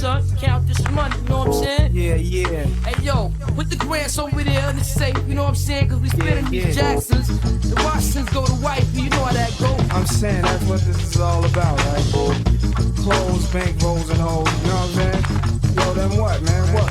son. Count this money, you know what I'm saying? Yeah, yeah. Hey, yo, put the grants over there in the safe, you know what I'm saying? Cause we spinning these Jacksons. The Washingtons go to wifey, you know how that go. I'm saying that's what this is all about, right? Clothes, bank rolls, and hoes, you know what I'm saying? Yo, then what, man? What?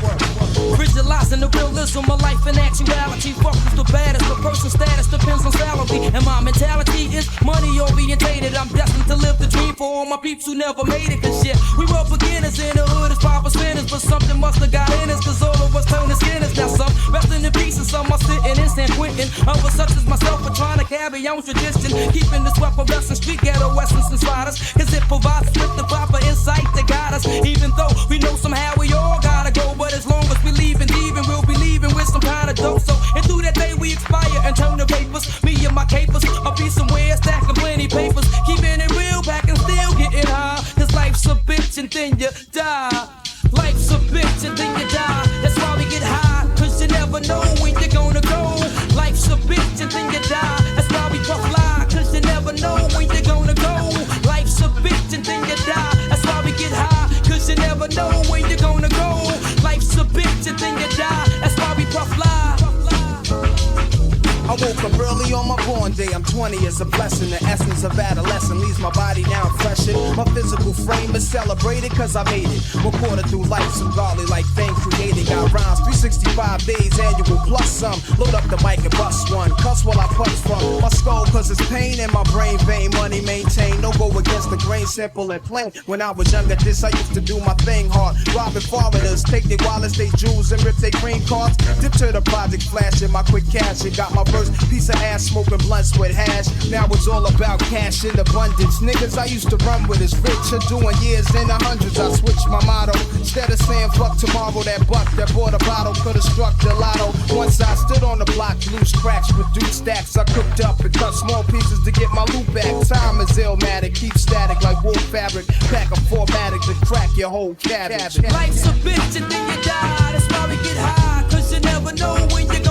Visualizing the realism of life and actuality. Fuck who's the baddest, the person's status depends on salary. And my mentality is money orientated. I'm destined to live the dream for all my peeps who never made it. Cause shit, we were beginners in the hood as 5%ers. But something must have got in us, cause all of us turned to skinners. Now some resting in peace and some are sitting in San Quentin. Others such as myself are trying to carry on tradition. Keeping this weapon wrestling street ghetto essence inside us. Cause it provides us with the proper insight to guide us. Even though we know somehow we all gotta go. But as long as we leaving, we'll be leaving with some kind of dope. So, and through that day we expire and turn the papers. Me and my capers, I'll be somewhere stacking plenty papers. Keeping it real back and still getting high. Cause life's a bitch and then you die. Life's a bitch and then you die. That's why we get high, cause you never know when you're gonna go. Life's a bitch and then you die. That's why we puff fly, cause you never know when you're gonna go. Life's a bitch and then you die. That's why we get high, cause you never know when you're gonna go. Life's a bitch and then you die. That's why we puff fly. I woke up early on my born day. I'm 20 is a blessing. The essence of adolescence leaves my body now freshened. My physical frame is celebrated cause I made it. Recorded through life, some godly like fame created. Got rhymes 365 days annual plus some. Load up the mic and bust one. Cuss while I punch from my skull cause it's pain in my brain vein. Money maintained, no go against the grain, simple and plain. When I was younger, this I used to do my thing hard. Robbing foreigners, take their wallets, they jewels and rip their green cards. Dip to the project, flashing my quick cash and got my first piece of ass smoking blunts with hash. Now it's all about cash in abundance. Niggas I used to run with is rich. Are doing years in the hundreds. I switched my motto. Instead of saying fuck tomorrow, that buck that bought a bottle could have struck the lotto. Once I stood on the block, loose cracks, reduced stacks. I cooked up and cut small pieces to get my loot back. Time is illmatic, keep static like wool fabric. Pack a formatic to crack your whole cabbage. Life's a bitch and then you die. That's why we get high, cause you never know when you